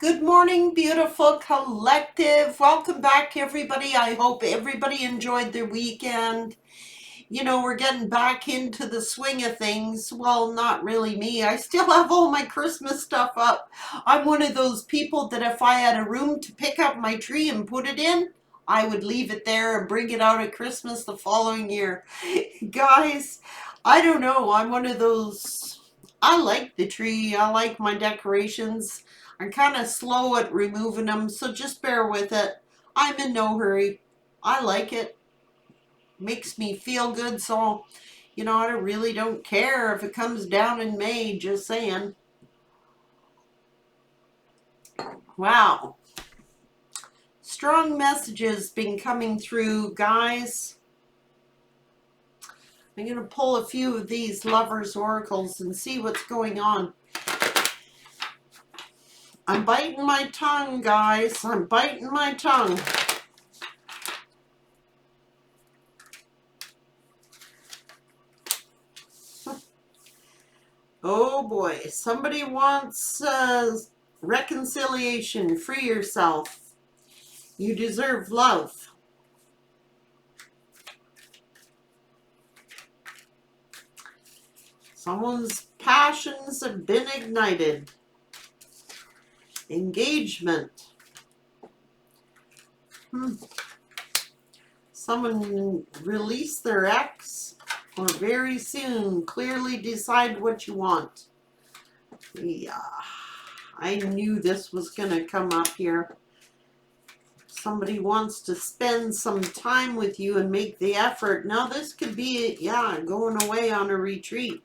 Good morning, beautiful collective. Welcome back, everybody. I hope everybody enjoyed their weekend. We're getting back into the swing of things. Well, not really me. I still have all my Christmas stuff up. I'm one of those people that if I had a room to pick up my tree and put it in, I would leave it there and bring it out at Christmas the following year. Guys, I don't know. I'm one of those. I like the tree. I like my decorations. I'm kind of slow at removing them, so just bear with it. I'm in no hurry. I like it. Makes me feel good, so I really don't care if it comes down in May, just saying. Wow. Strong messages been coming through, guys. I'm going to pull a few of these lovers' oracles and see what's going on. I'm biting my tongue, guys. I'm biting my tongue. Oh boy. Somebody wants reconciliation. Free yourself. You deserve love. Someone's passions have been ignited. Engagement. Someone release their ex or very soon clearly decide what you want. Yeah, I knew this was going to come up here. Somebody wants to spend some time with you and make the effort. Now this could be, going away on a retreat.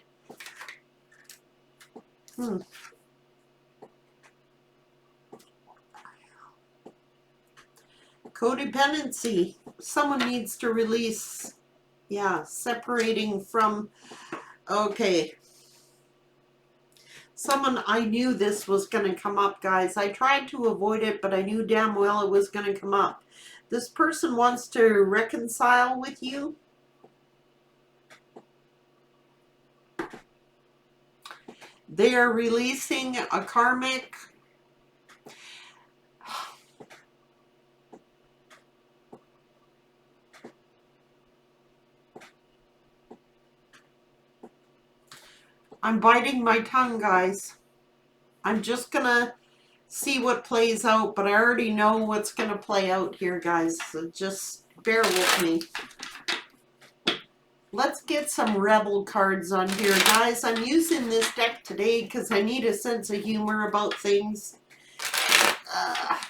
Codependency. Someone needs to release. Separating from. Okay. Someone, I knew this was going to come up, guys. I tried to avoid it, but I knew damn well it was going to come up. This person wants to reconcile with you. They are releasing a karmic. I'm biting my tongue, guys. I'm just going to see what plays out, but I already know what's going to play out here, guys. So just bear with me. Let's get some rebel cards on here, guys. I'm using this deck today because I need a sense of humor about things.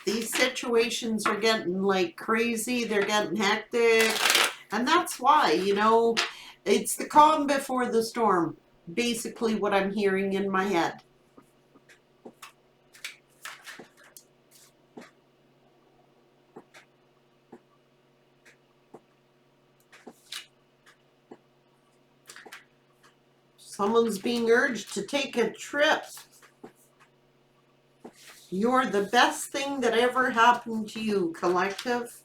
These situations are getting like crazy. They're getting hectic. And that's why, it's the calm before the storm. Basically what I'm hearing in my head. Someone's being urged to take a trip. You're the best thing that ever happened to you, collective.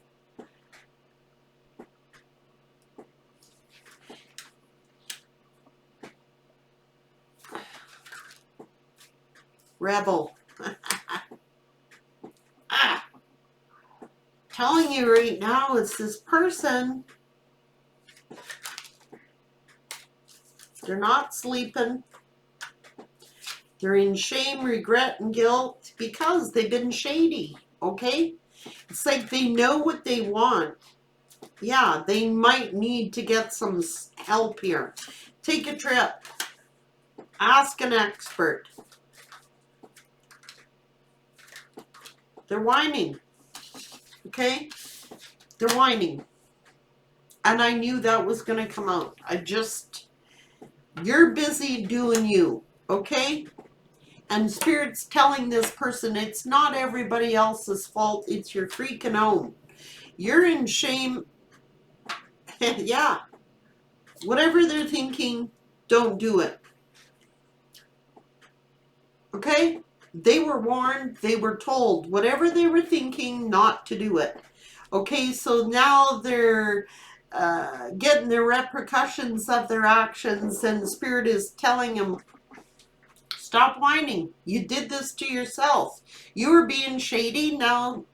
Rebel. Telling you right now, it's this person. They're not sleeping. They're in shame, regret, and guilt because they've been shady, okay? It's like they know what they want. Yeah, they might need to get some help here. Take a trip. Ask an expert. They're whining, okay? They're whining. And I knew that was going to come out. You're busy doing you, okay? And Spirit's telling this person it's not everybody else's fault. It's your freaking own. You're in shame. Yeah. Whatever they're thinking, don't do it. Okay? They were warned. They were told whatever they were thinking, not to do it. Okay, so now they're getting the repercussions of their actions, and Spirit is telling them, Stop whining. You did this to yourself. You were being shady. Now,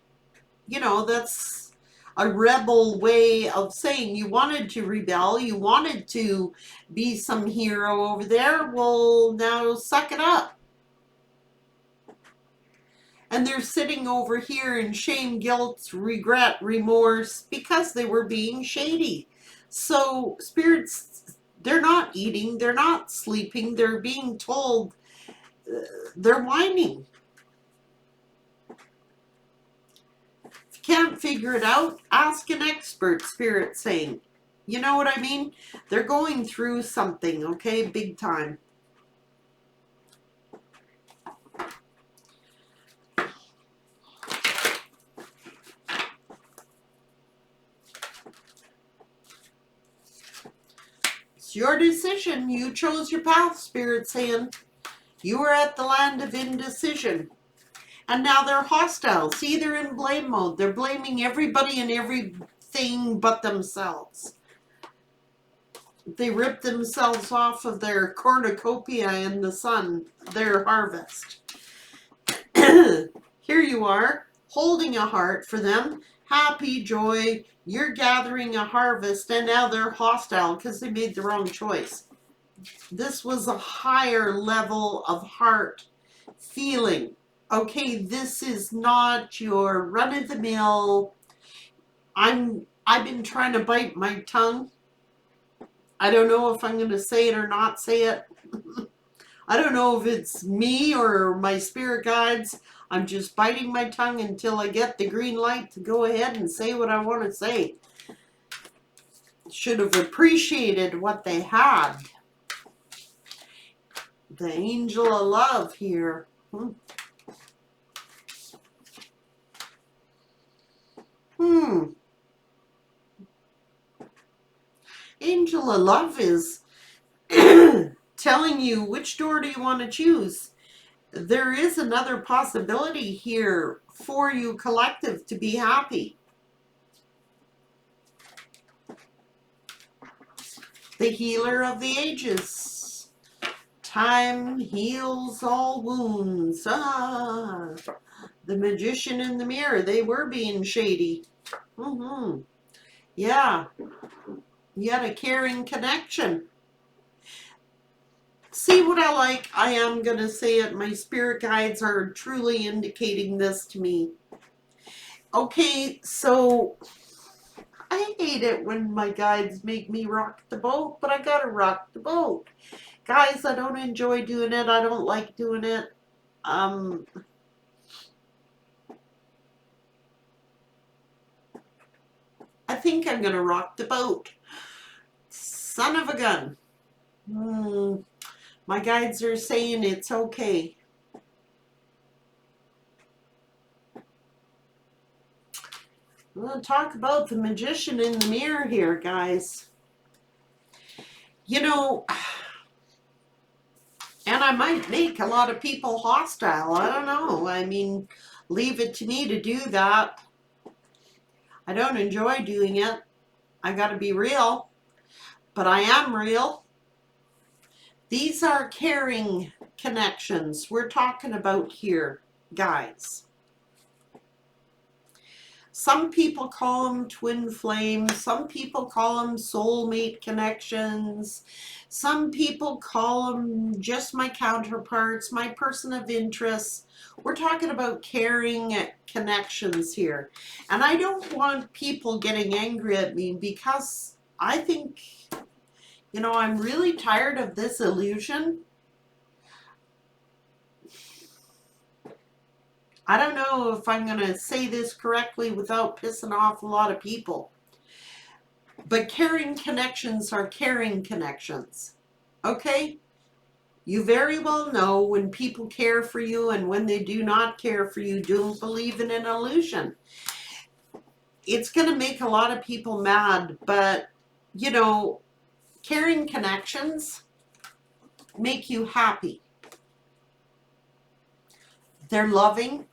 that's a rebel way of saying you wanted to rebel. You wanted to be some hero over there. Well, now suck it up. And they're sitting over here in shame, guilt, regret, remorse because they were being shady. So spirits, they're not eating, they're not sleeping, they're being told, they're whining. If you can't figure it out, ask an expert, spirit saying. You know what I mean? They're going through something, okay? Big time. It's your decision. You chose your path, spirit saying. You were at the land of indecision. And now they're hostile. See, they're in blame mode. They're blaming everybody and everything but themselves. They ripped themselves off of their cornucopia in the sun, their harvest. Here you are, holding a heart for them, happy, joy. You're gathering a harvest, and now they're hostile because they made the wrong choice. This was a higher level of heart feeling. Okay, this is not your run-of-the-mill, I've been trying to bite my tongue. I don't know if I'm going to say it or not say it. I don't know if it's me or my spirit guides. I'm just biting my tongue until I get the green light to go ahead and say what I want to say. Should have appreciated what they had. The angel of love here. Angel of love is telling you which door do you want to choose. There is another possibility here for you, collective, to be happy. The healer of the ages. Time heals all wounds. The magician in the mirror. They were being shady. Yeah. You had a caring connection. See what I like? I am going to say it. My spirit guides are truly indicating this to me. Okay, so I hate it when my guides make me rock the boat, but I gotta rock the boat. Guys, I don't enjoy doing it. I don't like doing it. I think I'm gonna rock the boat. Son of a gun. My guides are saying it's okay. I'm going to talk about the magician in the mirror here, guys. And I might make a lot of people hostile. I don't know. I mean, leave it to me to do that. I don't enjoy doing it. I got to be real. But I am real. These are caring connections we're talking about here, guys. Some people call them twin flames. Some people call them soulmate connections. Some people call them just my counterparts, my person of interest. We're talking about caring connections here. And I don't want people getting angry at me because I think, I'm really tired of this illusion. I don't know if I'm going to say this correctly without pissing off a lot of people. But caring connections are caring connections. Okay? You very well know when people care for you and when they do not care for you, don't believe in an illusion. It's going to make a lot of people mad, but, caring connections make you happy. They're loving.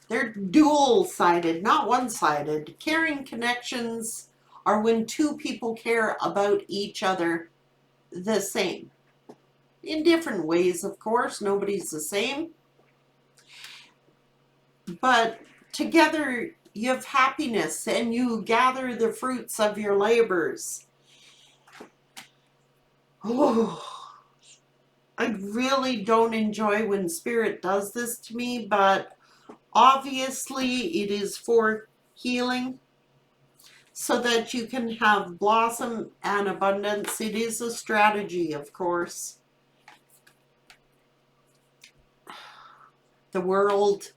They're dual-sided, not one-sided. Caring connections are when two people care about each other the same. in different ways, of course. Nobody's the same. But together you have happiness and you gather the fruits of your labors. Oh, I really don't enjoy when spirit does this to me, but obviously it is for healing so that you can have blossom and abundance. It is a strategy, of course. The world,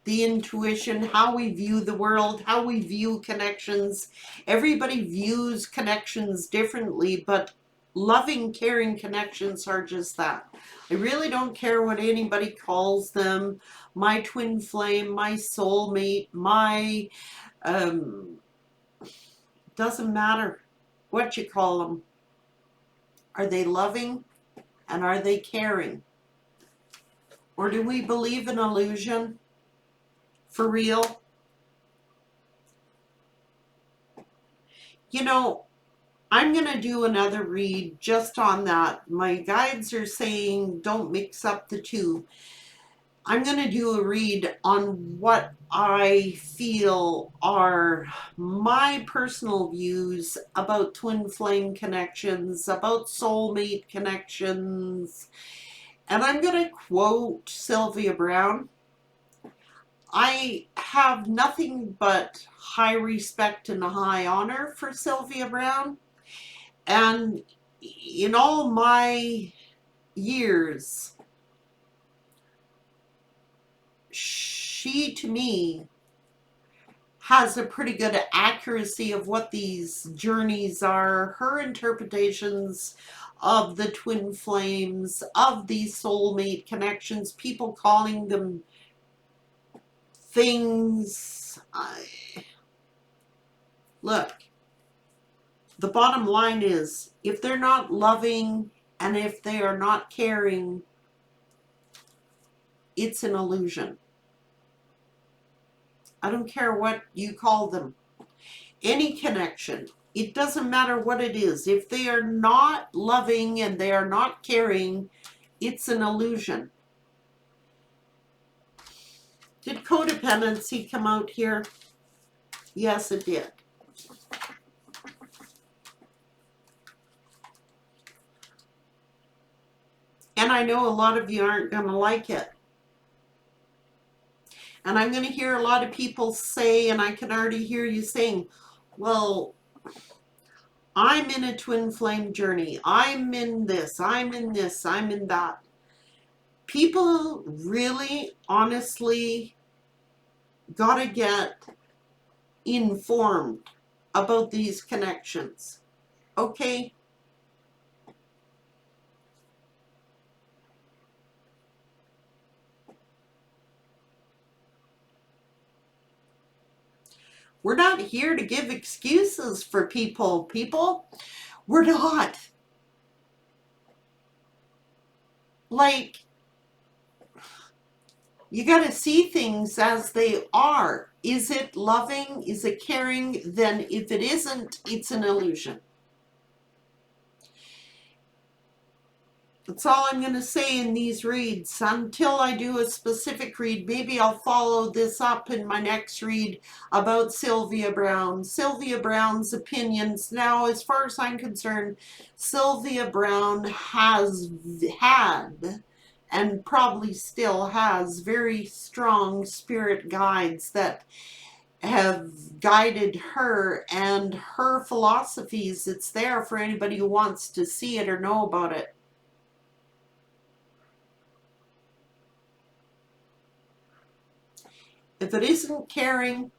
the intuition, how we view the world, how we view connections. Everybody views connections differently, but loving, caring connections are just that. I really don't care what anybody calls them. My twin flame, my soulmate, my, doesn't matter what you call them. Are they loving and are they caring? Or do we believe in illusion? For real? You know, I'm going to do another read just on that. My guides are saying don't mix up the two. I'm going to do a read on what I feel are my personal views about twin flame connections, about soulmate connections. And I'm going to quote Sylvia Browne. I have nothing but high respect and high honor for Sylvia Browne. And in all my years, she to me has a pretty good accuracy of what these journeys are, her interpretations of the twin flames, of these soulmate connections, people calling them things. Look, the bottom line is, if they're not loving and if they are not caring, it's an illusion. I don't care what you call them. Any connection, it doesn't matter what it is. If they are not loving and they are not caring, it's an illusion. Did codependency come out here? Yes, it did. And I know a lot of you aren't going to like it. And I'm going to hear a lot of people say, and I can already hear you saying, well, I'm in a twin flame journey. I'm in this, I'm in this, I'm in that. People really, honestly, gotta get informed about these connections. Okay? We're not here to give excuses for people. We're not. Like, you got to see things as they are. Is it loving? Is it caring? Then if it isn't, it's an illusion. That's all I'm going to say in these reads. Until I do a specific read, maybe I'll follow this up in my next read about Sylvia Browne. Sylvia Browne's opinions. Now, as far as I'm concerned, Sylvia Browne has had and probably still has very strong spirit guides that have guided her and her philosophies. It's there for anybody who wants to see it or know about it. If it isn't caring,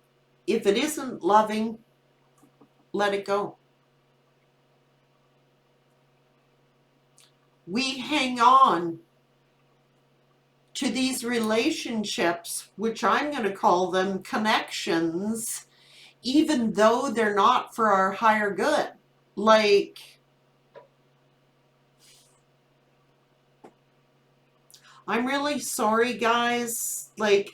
if it isn't loving, let it go. We hang on to these relationships, which I'm going to call them connections, even though they're not for our higher good. Like, I'm really sorry, guys. Like,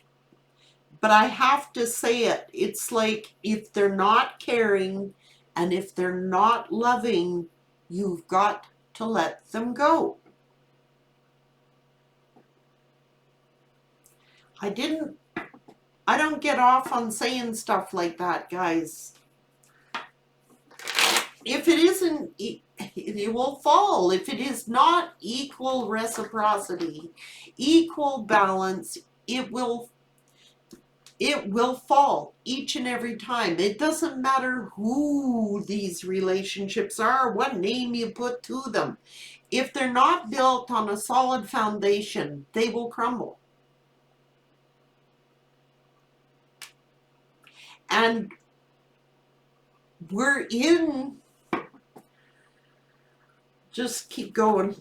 but I have to say it. It's like, if they're not caring and if they're not loving, you've got to let them go. I don't get off on saying stuff like that, guys. If it isn't, it will fall. If it is not equal reciprocity, equal balance, it will fall each and every time. It doesn't matter who these relationships are, what name you put to them. If they're not built on a solid foundation, they will crumble. And we're in, just keep going.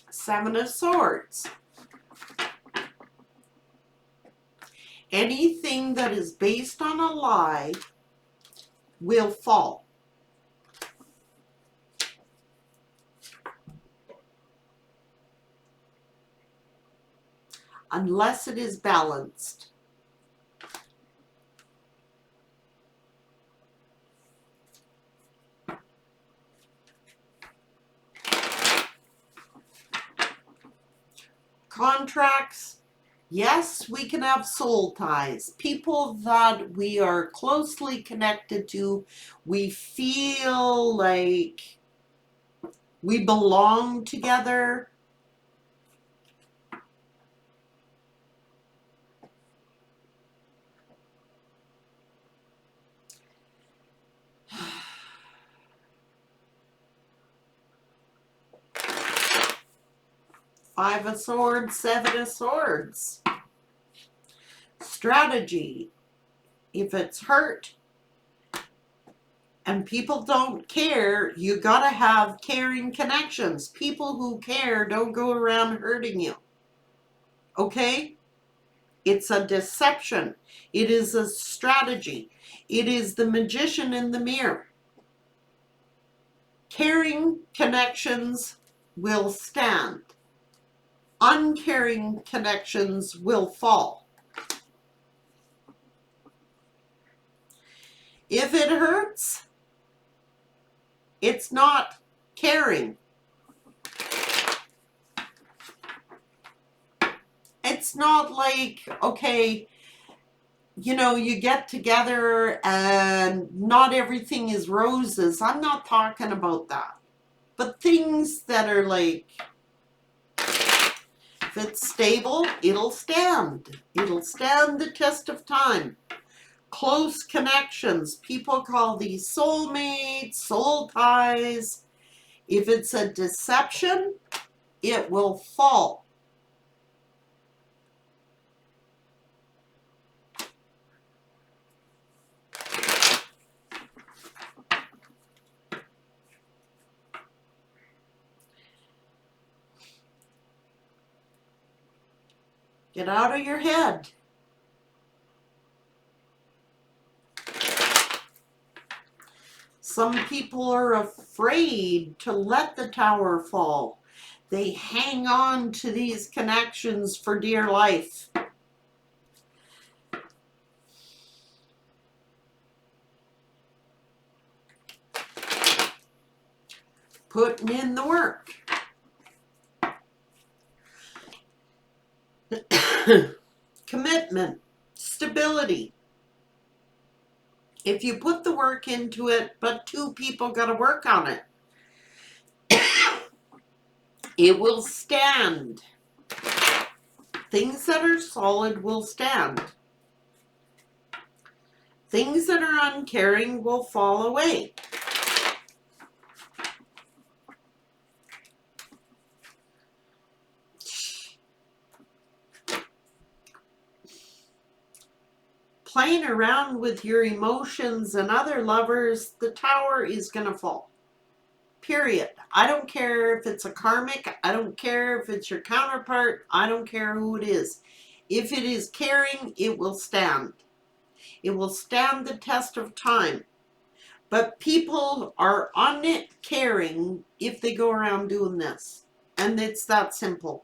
Seven of Swords. Anything that is based on a lie will fall. Unless it is balanced. Contracts, yes, we can have soul ties. People that we are closely connected to, we feel like we belong together. Five of Swords, Seven of Swords. Strategy. If it's hurt and people don't care, you gotta have caring connections. People who care don't go around hurting you. Okay? It's a deception. It is a strategy. It is the magician in the mirror. Caring connections will stand. Uncaring connections will fall. If it hurts, it's not caring. It's not like, okay, you know, you get together and not everything is roses. I'm not talking about that. But things that are like, if it's stable, it'll stand. It'll stand the test of time. Close connections. People call these soulmates, soul ties. If it's a deception, it will fall. Get out of your head. Some people are afraid to let the tower fall. They hang on to these connections for dear life. Putting in the work. Commitment, stability. If you put the work into it, but two people got to work on it, it will stand. Things that are solid will stand. Things that are uncaring will fall away. Playing around with your emotions and other lovers, the tower is going to fall. Period. I don't care if it's a karmic. I don't care if it's your counterpart. I don't care who it is. If it is caring, it will stand. It will stand the test of time. But people are uncaring if they go around doing this. And it's that simple.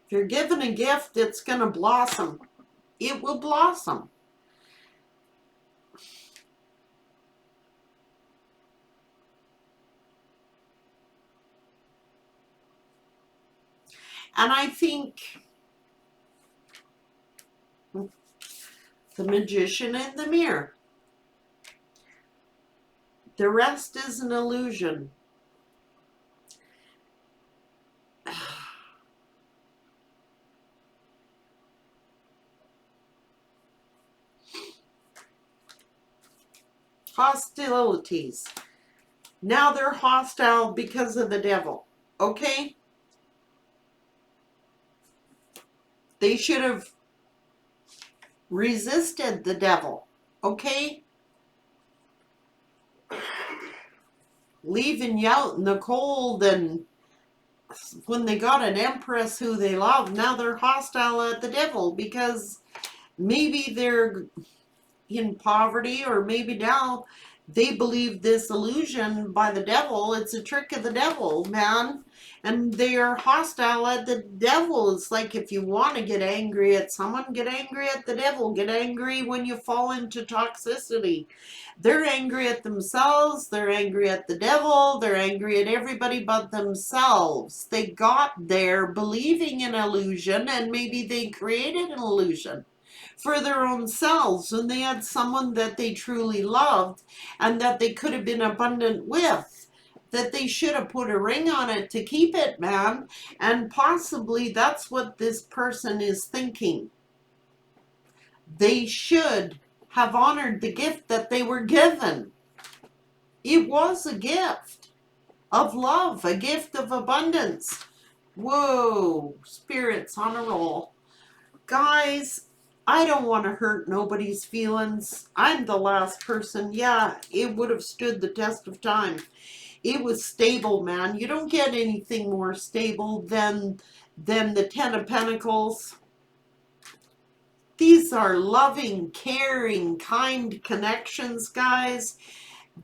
If you're given a gift, it's going to blossom. It will blossom. And I think the magician in the mirror, the rest is an illusion. Hostilities. Now they're hostile because of the devil. Okay? They should have resisted the devil. Okay? Leaving you out in the cold, and when they got an empress who they love, now they're hostile at the devil because maybe they're in poverty, or maybe now they believe this illusion by the devil. It's a trick of the devil, man. And they are hostile at the devil. It's like, if you want to get angry at someone, get angry at the devil. Get angry when you fall into toxicity. They're angry at themselves. They're angry at the devil. They're angry at everybody but themselves. They got there believing in illusion, and maybe they created an illusion for their own selves when they had someone that they truly loved and that they could have been abundant with, that they should have put a ring on it to keep it, man. And possibly that's what this person is thinking. They should have honored the gift that they were given. It was a gift of love, a gift of abundance. Whoa, spirits on a roll. Guys, I don't want to hurt nobody's feelings. I'm the last person. Yeah, it would have stood the test of time. It was stable, man. You don't get anything more stable than the Ten of Pentacles. These are loving, caring, kind connections, guys,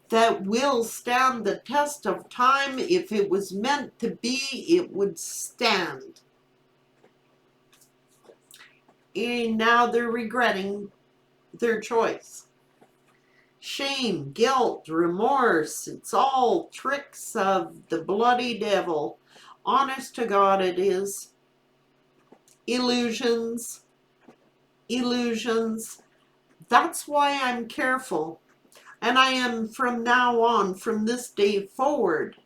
that will stand the test of time. If it was meant to be, it would stand. And now they're regretting their choice. Shame, guilt, remorse, it's all tricks of the bloody devil. Honest to God, it is. Illusions, illusions. That's why I'm careful. And I am, from now on, from this day forward,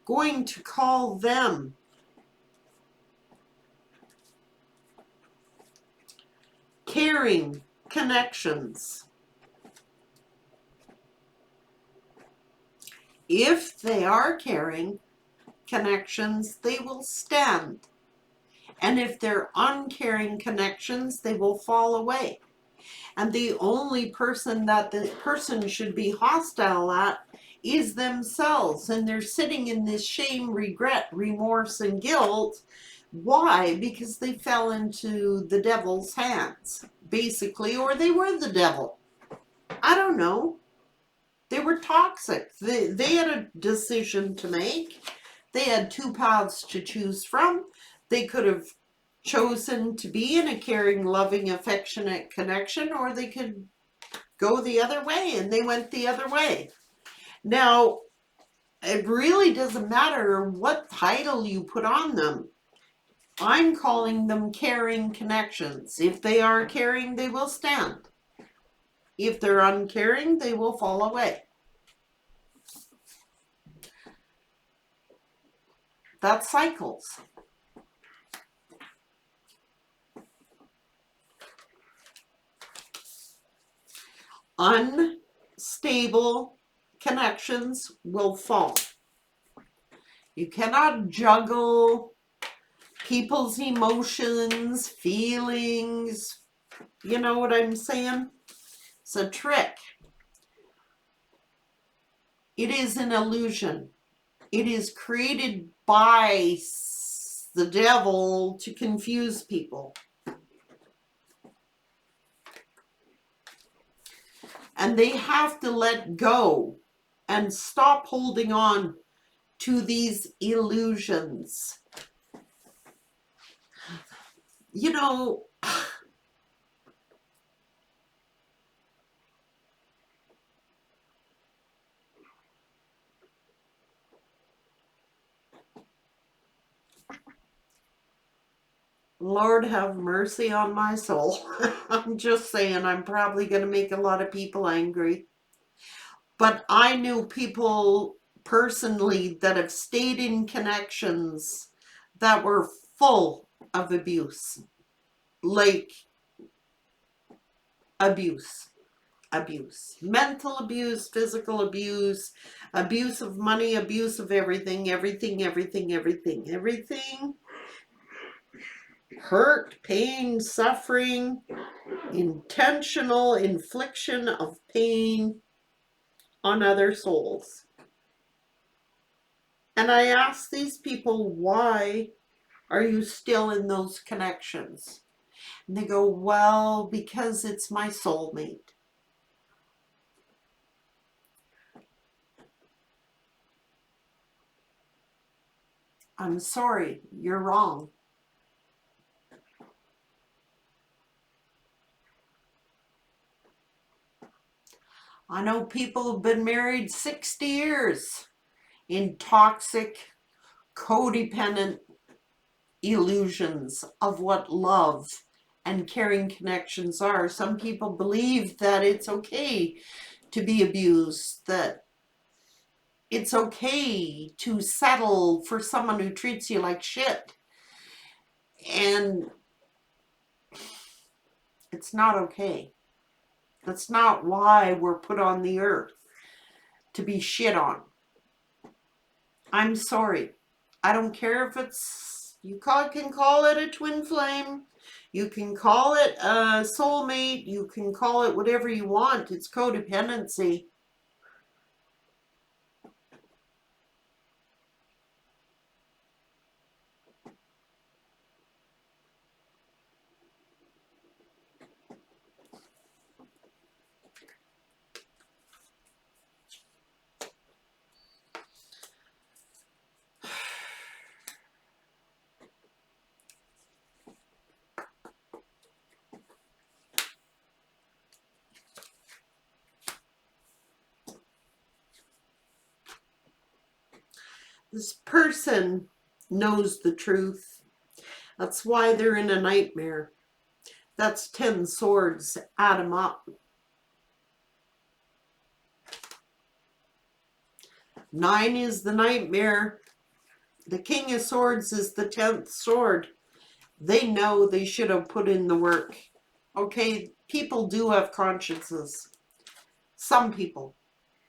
going to call them caring connections. If they are caring connections, they will stand. And if they're uncaring connections, they will fall away. And the only person that the person should be hostile at is themselves. And they're sitting in this shame, regret, remorse, and guilt. Why? Because they fell into the devil's hands, basically, or they were the devil. I don't know. They were toxic. They had a decision to make. They had two paths to choose from. They could have chosen to be in a caring, loving, affectionate connection, or they could go the other way, and they went the other way. Now, it really doesn't matter what title you put on them. I'm calling them caring connections. If they are caring, they will stand. If they're uncaring, they will fall away. That's cycles. Unstable connections will fall. You cannot juggle people's emotions, feelings. You know what I'm saying? It's a trick. It is an illusion. It is created by the devil to confuse people. And they have to let go and stop holding on to these illusions. You know, Lord have mercy on my soul. I'm just saying, I'm probably going to make a lot of people angry. But I knew people personally that have stayed in connections that were full of abuse. Like abuse. Abuse. Mental abuse, physical abuse, abuse of money, abuse of everything, everything. Hurt, pain, suffering, intentional infliction of pain on other souls. And I ask these people, why are you still in those connections? And they go, well, because it's my soulmate. I'm sorry, you're wrong. I know people who've been married 60 years in toxic, codependent illusions of what love and caring connections are. Some people believe that it's okay to be abused, that it's okay to settle for someone who treats you like shit. And it's not okay. That's not why we're put on the earth, to be shit on. I'm sorry. I don't care if it's, can call it a twin flame, you can call it a soulmate, you can call it whatever you want. It's codependency. This person knows the truth. That's why they're in a nightmare. That's 10 swords. Add them up. 9 is the nightmare. The King of Swords is the 10th sword. They know they should have put in the work. Okay, people do have consciences. Some people.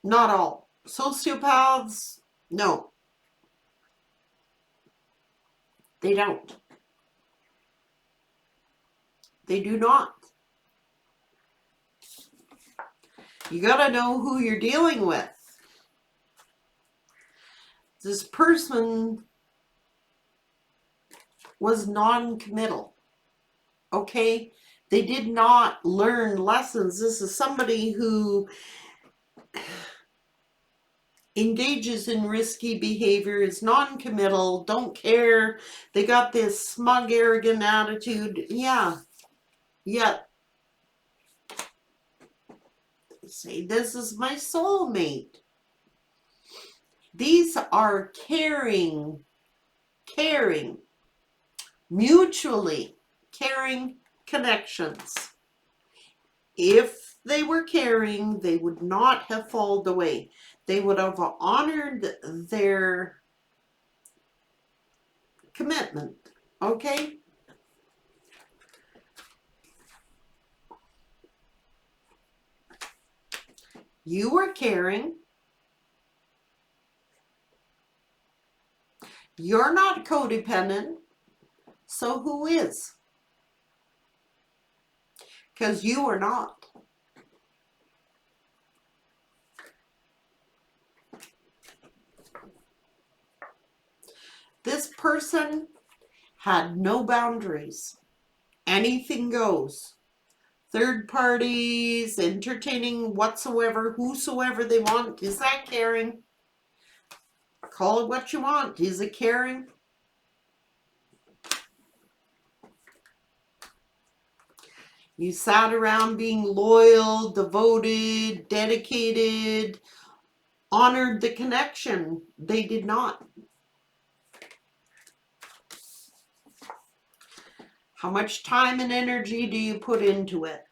Not all. Sociopaths, no. They don't. They do not. You gotta know who you're dealing with. This person was non-committal. Okay? They did not learn lessons. This is somebody who engages in risky behavior, is non-committal, don't care. They got this smug, arrogant attitude. Yeah. Say, this is my soulmate. These are caring, mutually caring connections. If they were caring, they would not have fallen away. They would have honored their commitment. Okay? You were caring. You're not codependent. So who is? Because you are not. This person had no boundaries. Anything goes. Third parties, entertaining whatsoever, whosoever they want. Is that caring? Call it what you want. Is it caring? You sat around being loyal, devoted, dedicated, honored the connection. They did not. How much time and energy do you put into it?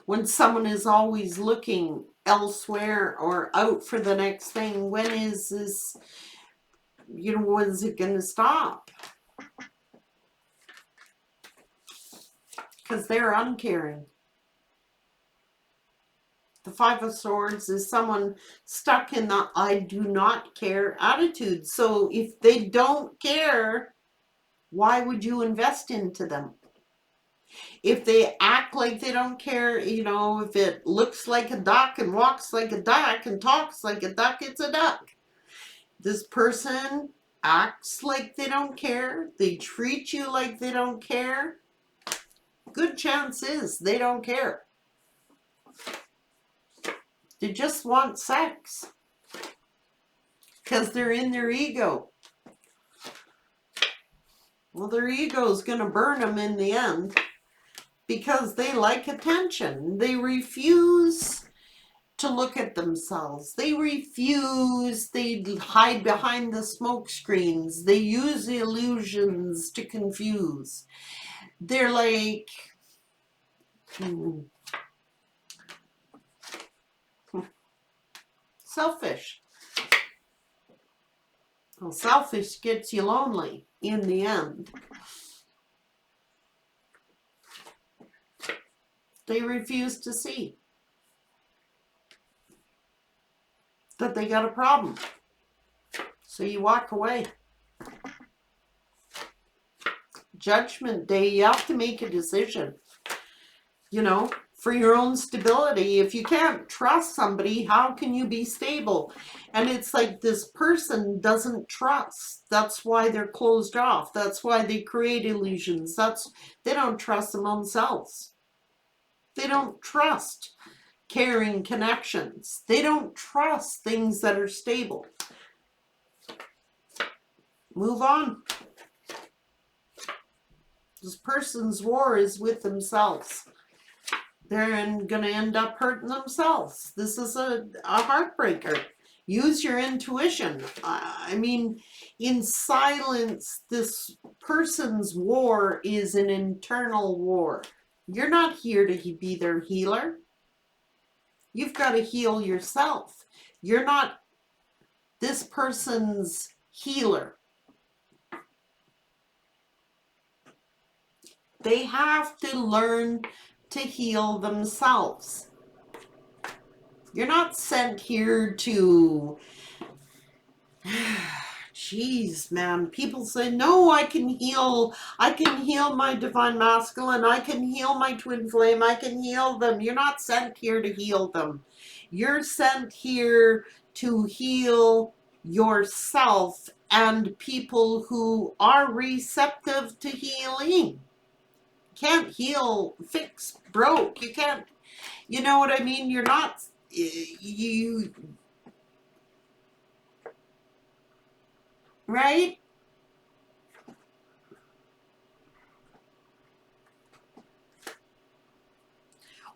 When someone is always looking elsewhere or out for the next thing, when is this, when's it going to stop? Because they're uncaring. The Five of Swords is someone stuck in the I do not care attitude. So if they don't care, why would you invest into them? If they act like they don't care, if it looks like a duck and walks like a duck and talks like a duck, it's a duck. This person acts like they don't care. They treat you like they don't care. Good chance is they don't care. They just want sex because they're in their ego. Well, their ego is going to burn them in the end because they like attention. They refuse to look at themselves. They refuse. They hide behind the smoke screens. They use illusions to confuse. They're like, selfish. Well, selfish gets you lonely in the end. They refuse to see that they got a problem. So you walk away. Judgment Day, you have to make a decision, for your own stability. If you can't trust somebody, how can you be stable? And it's like this person doesn't trust. That's why they're closed off. That's why they create illusions. They don't trust themselves. They don't trust caring connections. They don't trust things that are stable. Move on. This person's war is with themselves. They're going to end up hurting themselves. This is a heartbreaker. Use your intuition. In silence, this person's war is an internal war. You're not here to be their healer. You've got to heal yourself. You're not this person's healer. They have to learn to heal themselves. You're not sent here to... Jeez, man. People say, no, I can heal my divine masculine. I can heal my twin flame. I can heal them. You're not sent here to heal them. You're sent here to heal yourself and people who are receptive to healing. Can't heal, fix, broke. You can't, you know what I mean? You're not, right?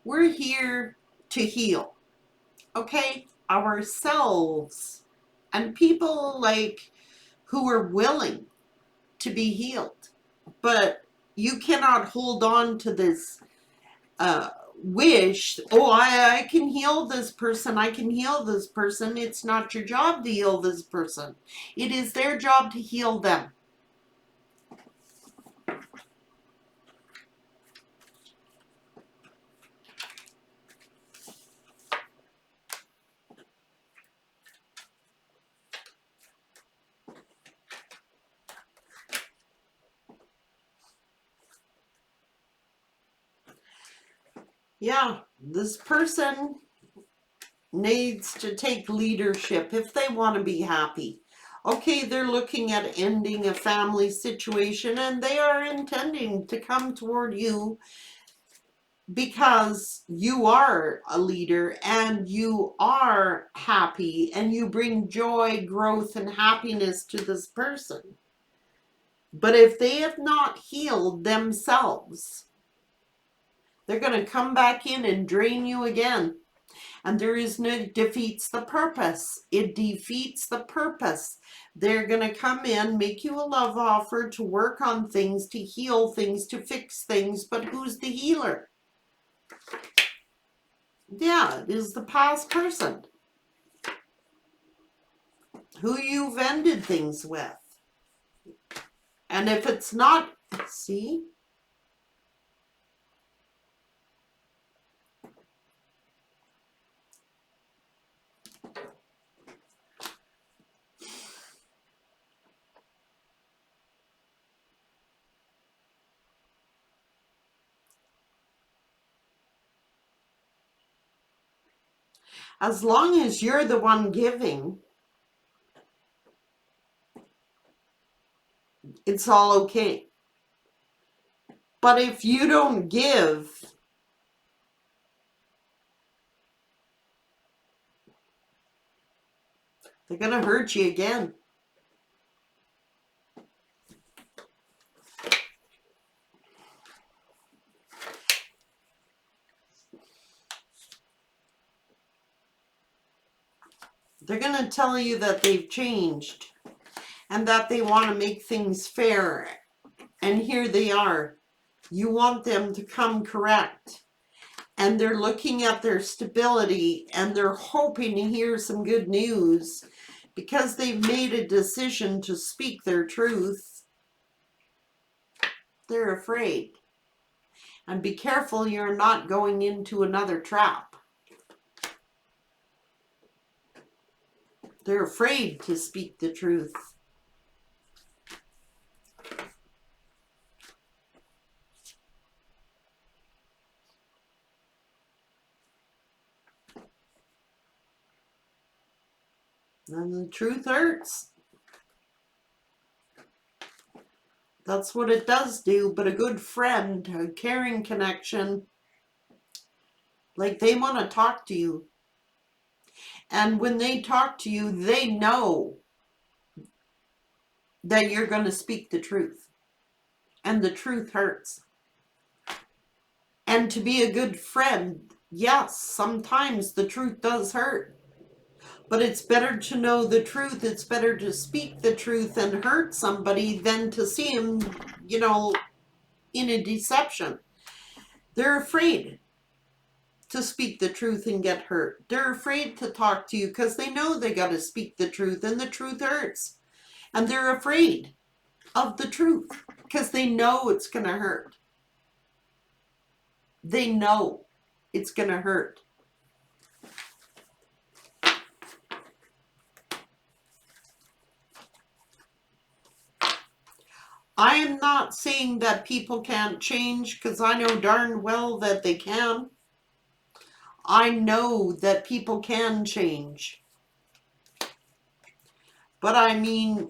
We're here to heal, okay? Ourselves and people who are willing to be healed. But you cannot hold on to this wish, I can heal this person, I can heal this person. It's not your job to heal this person. It is their job to heal them. Yeah, this person needs to take leadership if they want to be happy. Okay, they're looking at ending a family situation and they are intending to come toward you because you are a leader and you are happy and you bring joy, growth, and happiness to this person. But if they have not healed themselves, they're going to come back in and drain you again. And there is no, it defeats the purpose. It defeats the purpose. They're going to come in, make you a love offer to work on things, to heal things, to fix things. But who's the healer? Yeah, it is the past person who you've ended things with. And if it's not, see? As long as you're the one giving, it's all okay. But if you don't give, they're going to hurt you again. They're going to tell you that they've changed and that they want to make things fair. And here they are. You want them to come correct. And they're looking at their stability and they're hoping to hear some good news because they've made a decision to speak their truth. They're afraid. And be careful you're not going into another trap. They're afraid to speak the truth. And the truth hurts. That's what it does do. But a good friend, a caring connection, like they want to talk to you. And when they talk to you, they know that you're going to speak the truth. And the truth hurts. And to be a good friend, yes, sometimes the truth does hurt. But it's better to know the truth. It's better to speak the truth and hurt somebody than to see him, in a deception. They're afraid to speak the truth and get hurt. They're afraid to talk to you because they know they got to speak the truth and the truth hurts. And they're afraid of the truth because they know it's going to hurt. They know it's going to hurt. I am not saying that people can't change because I know darn well that they can. I know that people can change. But I mean,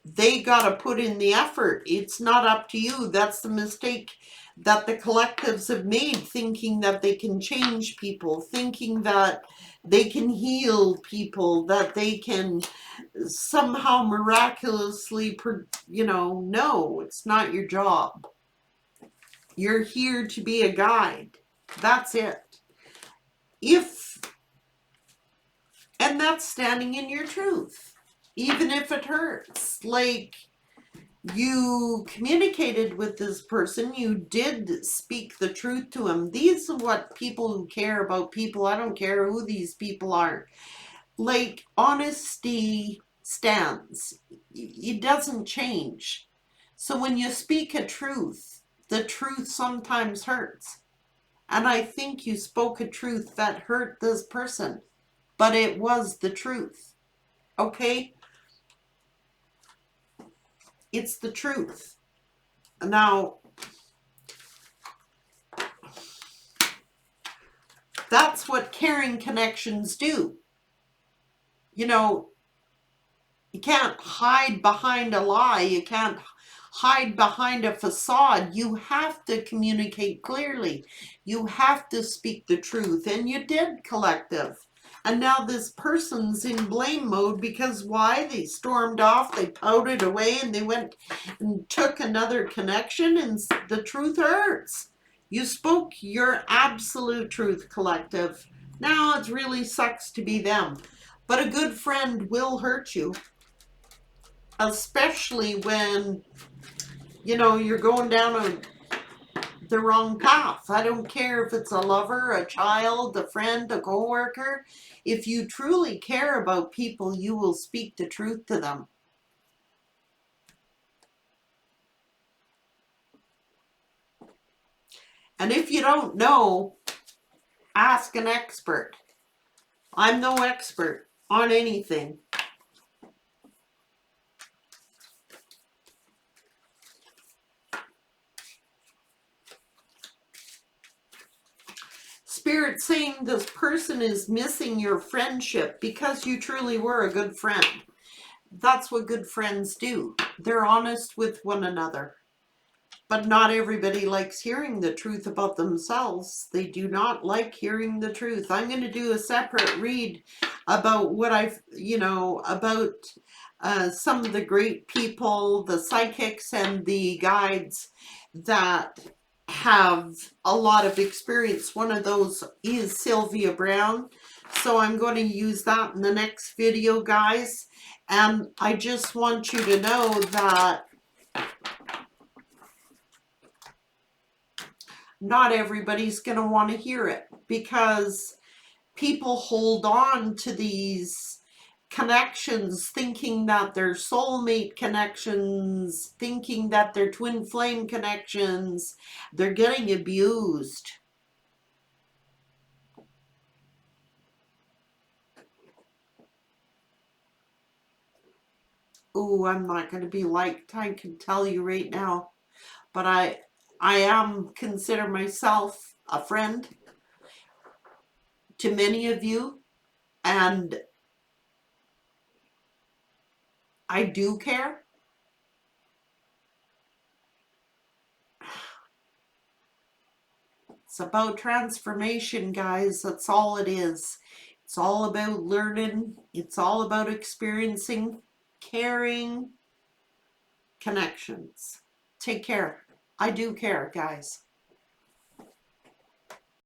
they got to put in the effort. It's not up to you. That's the mistake that the collectives have made, thinking that they can change people, thinking that they can heal people, that they can somehow miraculously, no, it's not your job. You're here to be a guide. That's it. And that's standing in your truth, even if it hurts. Like, you communicated with this person, you did speak the truth to him. These are what people who care about people, I don't care who these people are. Like, honesty stands. It doesn't change. So when you speak a truth, the truth sometimes hurts. And I think you spoke a truth that hurt this person, but it was the truth. Okay? It's the truth. Now, that's what caring connections do. You can't hide behind a lie. You can't hide behind a facade. You have to communicate clearly. You have to speak the truth. And you did, collective. And now this person's in blame mode because why? They stormed off, they pouted away, and they went and took another connection, and the truth hurts. You spoke your absolute truth, collective. Now it really sucks to be them. But a good friend will hurt you, especially when, you're going down the wrong path. I don't care if it's a lover, a child, a friend, a coworker. If you truly care about people, you will speak the truth to them. And if you don't know, ask an expert. I'm no expert on anything. Spirit saying this person is missing your friendship because you truly were a good friend. That's what good friends do. They're honest with one another. But not everybody likes hearing the truth about themselves. They do not like hearing the truth. I'm going to do a separate read about what about some of the great people, the psychics and the guides that have a lot of experience. One of those is Sylvia Browne. So I'm going to use that in the next video, guys. And I just want you to know that not everybody's going to want to hear it, because people hold on to these connections thinking that they're soulmate connections, thinking that they're twin flame connections. They're getting abused. Oh, I'm not going to be liked, I can tell you right now. But I consider myself a friend to many of you, and I do care. It's about transformation, guys. That's all it is. It's all about learning. It's all about experiencing, caring, connections. Take care. I do care, guys.